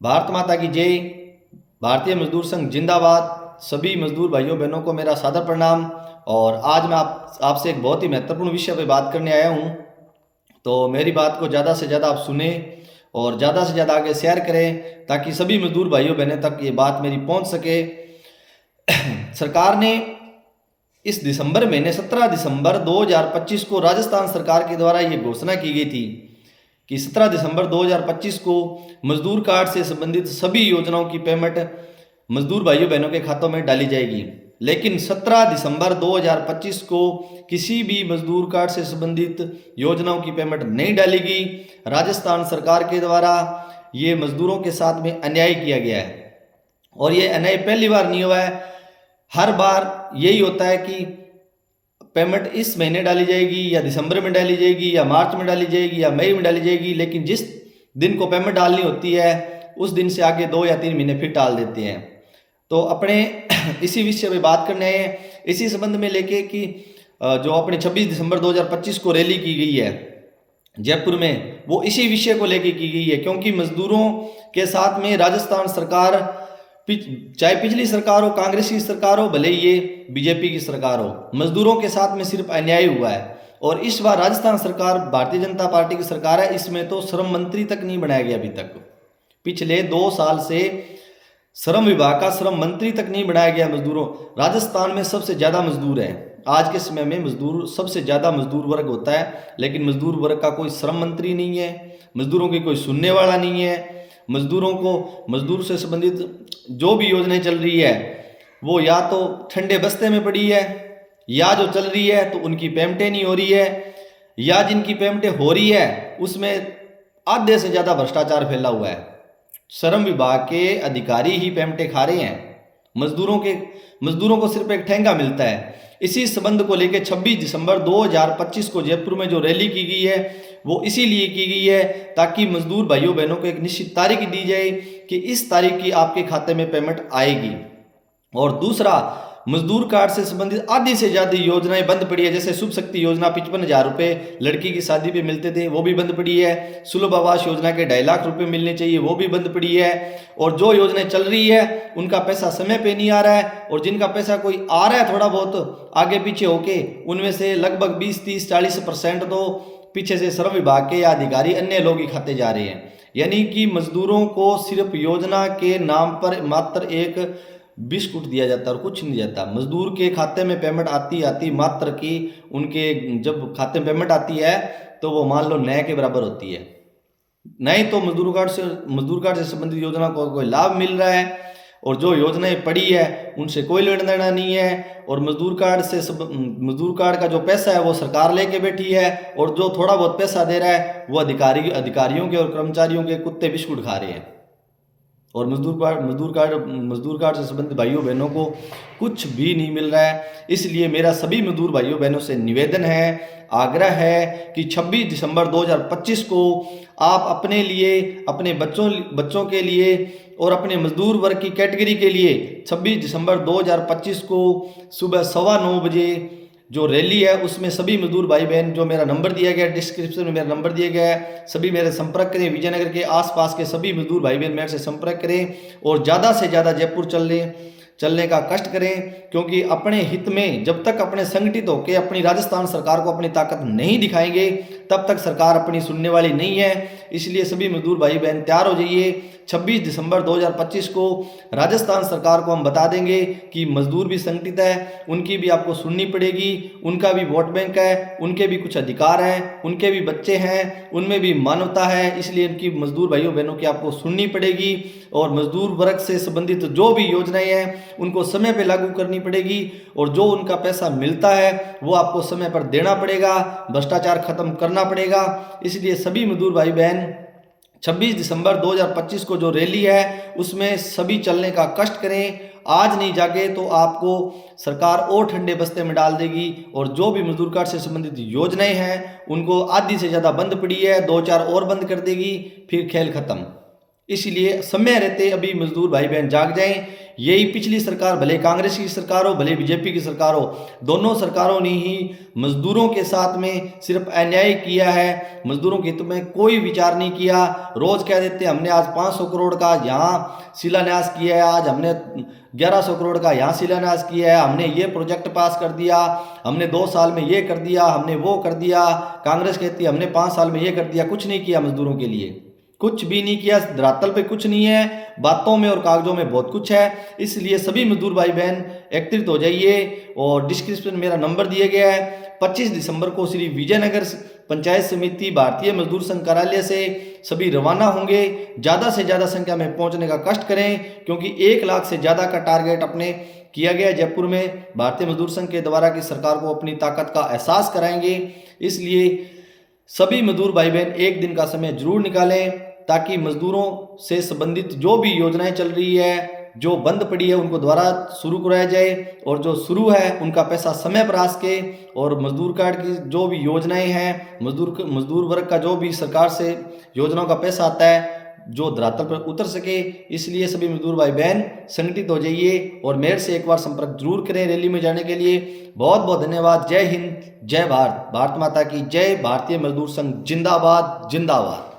भारत माता की जय। भारतीय मजदूर संघ जिंदाबाद। सभी मजदूर भाइयों बहनों को मेरा सादर प्रणाम। और आज मैं आपसे एक बहुत ही महत्वपूर्ण विषय पर बात करने आया हूँ। तो मेरी बात को ज़्यादा से ज़्यादा आप सुने और ज़्यादा से ज़्यादा आगे शेयर करें ताकि सभी मजदूर भाइयों बहनों तक ये बात मेरी पहुँच सके। सरकार ने इस दिसंबर महीने 17 दिसंबर 2025 को राजस्थान सरकार के द्वारा ये घोषणा की गई थी कि 17 दिसंबर 2025 को मजदूर कार्ड से संबंधित सभी योजनाओं की पेमेंट मजदूर भाइयों बहनों के खातों में डाली जाएगी। लेकिन 17 दिसंबर 2025 को किसी भी मजदूर कार्ड से संबंधित योजनाओं की पेमेंट नहीं डालेगी। राजस्थान सरकार के द्वारा ये मजदूरों के साथ में अन्याय किया गया है और ये अन्याय पहली बार नहीं हुआ है। हर बार यही होता है कि पेमेंट इस महीने डाली जाएगी या दिसंबर में डाली जाएगी या मार्च में डाली जाएगी या मई में डाली जाएगी, लेकिन जिस दिन को पेमेंट डालनी होती है उस दिन से आगे 2 या 3 महीने फिर टाल देते हैं। तो अपने इसी विषय पे बात करने आए हैं, इसी संबंध में लेके कि जो अपने 26 दिसंबर 2025 को रैली की गई है जयपुर में, वो इसी विषय को लेके की गई है। क्योंकि मजदूरों के साथ में राजस्थान सरकार, चाहे पिछली सरकार हो, कांग्रेस की सरकार हो, भले ये बीजेपी की सरकार हो, मजदूरों के साथ में सिर्फ अन्याय हुआ है। और इस बार राजस्थान सरकार भारतीय जनता पार्टी की सरकार है, इसमें तो श्रम मंत्री तक नहीं बनाया गया अभी तक। पिछले 2 साल से श्रम विभाग का श्रम मंत्री तक नहीं बनाया गया। मजदूरों, राजस्थान में सबसे ज़्यादा मजदूर है। आज के समय में मजदूर सबसे ज़्यादा मजदूर वर्ग होता है, लेकिन मजदूर वर्ग का कोई श्रम मंत्री नहीं है, मजदूरों की कोई सुनने वाला नहीं है। मजदूरों को, मजदूर से संबंधित जो भी योजनाएं चल रही है वो या तो ठंडे बस्ते में पड़ी है, या जो चल रही है तो उनकी पेमेंटें नहीं हो रही है, या जिनकी पेमेंटें हो रही है उसमें आधे से ज़्यादा भ्रष्टाचार फैला हुआ है। श्रम विभाग के अधिकारी ही पेमेंटें खा रहे हैं, मजदूरों को सिर्फ एक ठेंगा मिलता है। इसी संबंध को लेकर 26 दिसंबर 2025 को जयपुर में जो रैली की गई है वो इसीलिए की गई है ताकि मजदूर भाइयों बहनों को एक निश्चित तारीख दी जाए कि इस तारीख की आपके खाते में पेमेंट आएगी। और दूसरा, मजदूर कार्ड से संबंधित आधी से ज़्यादा योजनाएं बंद पड़ी है। जैसे शुभ शक्ति योजना 55,000 रुपये लड़की की शादी पे मिलते थे, वो भी बंद पड़ी है। सुलभ आवास योजना के 2.5 लाख रुपए मिलने चाहिए, वो भी बंद पड़ी है। और जो योजनाएं चल रही है उनका पैसा समय पे नहीं आ रहा है, और जिनका पैसा कोई आ रहा है थोड़ा बहुत आगे पीछे होके, उनमें से लगभग 20, 30, 40% तो पीछे से श्रम विभाग के या अधिकारी अन्य लोग ही खाते जा रहे हैं। यानी कि मजदूरों को सिर्फ योजना के नाम पर मात्र एक बिस्कुट दिया जाता है और कुछ नहीं जाता। मजदूर के खाते में पेमेंट आती मात्र की, उनके जब खाते में पेमेंट आती है तो वो मान लो नए के बराबर होती है। नहीं तो मजदूर कार्ड से संबंधित योजना को कोई लाभ मिल रहा है, और जो योजनाएं पड़ी है उनसे कोई लेना देना नहीं है। और मजदूर कार्ड का जो पैसा है वो सरकार लेके बैठी है, और जो थोड़ा बहुत पैसा दे रहा है वो अधिकारियों के और कर्मचारियों के कुत्ते बिस्कुट खा रहे हैं। और मजदूर कार्ड से संबंधित भाइयों बहनों को कुछ भी नहीं मिल रहा है। इसलिए मेरा सभी मजदूर भाइयों बहनों से निवेदन है, आग्रह है कि 26 दिसंबर 2025 को आप अपने लिए, अपने बच्चों के लिए और अपने मजदूर वर्ग की कैटेगरी के लिए 26 दिसंबर 2025 को सुबह 9:15 बजे जो रैली है उसमें सभी मजदूर भाई बहन, जो मेरा नंबर दिया गया है डिस्क्रिप्शन में, मेरा नंबर दिया गया है, सभी मेरे संपर्क करें। विजयनगर के आसपास के सभी मजदूर भाई बहन मेरे से संपर्क करें और ज़्यादा से ज़्यादा जयपुर चलने का कष्ट करें। क्योंकि अपने हित में जब तक अपने संगठित होकर अपनी राजस्थान सरकार को अपनी ताकत नहीं दिखाएंगे तब तक सरकार अपनी सुनने वाली नहीं है। इसलिए सभी मजदूर भाई बहन तैयार हो जाइए। 26 दिसंबर 2025 को राजस्थान सरकार को हम बता देंगे कि मजदूर भी संगठित है, उनकी भी आपको सुननी पड़ेगी, उनका भी वोट बैंक है, उनके भी कुछ अधिकार हैं, उनके भी बच्चे हैं, उनमें भी मानवता है। इसलिए इनकी मजदूर भाइयों बहनों की आपको सुननी पड़ेगी, और मजदूर वर्ग से संबंधित जो भी योजनाएं हैं उनको समय पर लागू करनी पड़ेगी, और जो उनका पैसा मिलता है वो आपको समय पर देना पड़ेगा, भ्रष्टाचार खत्म करना पड़ेगा। इसलिए सभी मजदूर भाई बहन 26 दिसंबर 2025 को जो रैली है उसमें सभी चलने का कष्ट करें। आज नहीं जागे तो आपको सरकार और ठंडे बस्ते में डाल देगी, और जो भी मजदूर कार्ड से संबंधित योजनाएं हैं उनको आधी से ज़्यादा बंद पड़ी है, 2-4 और बंद कर देगी, फिर खेल खत्म। इसलिए समय रहते अभी मजदूर भाई बहन जाग जाएं। यही पिछली सरकार, भले कांग्रेस की सरकार हो भले बीजेपी की सरकार हो, दोनों सरकारों ने ही मजदूरों के साथ में सिर्फ अन्याय किया है। मजदूरों के हित में कोई विचार नहीं किया। रोज कह देते हमने आज 500 करोड़ का यहाँ शिलान्यास किया है, आज हमने 1100 करोड़ का यहाँ शिलान्यास किया है, हमने ये प्रोजेक्ट पास कर दिया, हमने 2 साल में ये कर दिया, हमने वो कर दिया। कांग्रेस कहती है हमने 5 साल में ये कर दिया। कुछ नहीं किया मजदूरों के लिए, कुछ भी नहीं किया। धरातल पे कुछ नहीं है, बातों में और कागजों में बहुत कुछ है। इसलिए सभी मजदूर भाई बहन एकत्रित हो जाइए और डिस्क्रिप्शन में मेरा नंबर दिया गया है। 25 दिसंबर को श्री विजयनगर पंचायत समिति भारतीय मजदूर संघ कार्यालय से सभी रवाना होंगे। ज़्यादा से ज़्यादा संख्या में पहुंचने का कष्ट करें, क्योंकि 1 लाख से ज़्यादा का टारगेट अपने किया गया जयपुर में। भारतीय मजदूर संघ के द्वारा की सरकार को अपनी ताकत का एहसास कराएंगे। इसलिए सभी मजदूर भाई बहन एक दिन का समय जरूर निकालें, ताकि मजदूरों से संबंधित जो भी योजनाएं चल रही है, जो बंद पड़ी है, उनको दोबारा शुरू कराया जाए, और जो शुरू है उनका पैसा समय पर आ सके। और मजदूर कार्ड की जो भी योजनाएं हैं, मजदूर वर्ग का जो भी सरकार से योजनाओं का पैसा आता है, जो धरातल पर उतर सके। इसलिए सभी मजदूर भाई बहन संगठित हो जाइए और मेरे से एक बार संपर्क जरूर करें रैली में जाने के लिए। बहुत बहुत धन्यवाद। जय हिंद, जय भारत, भारत माता की जय। भारतीय मजदूर संघ जिंदाबाद जिंदाबाद।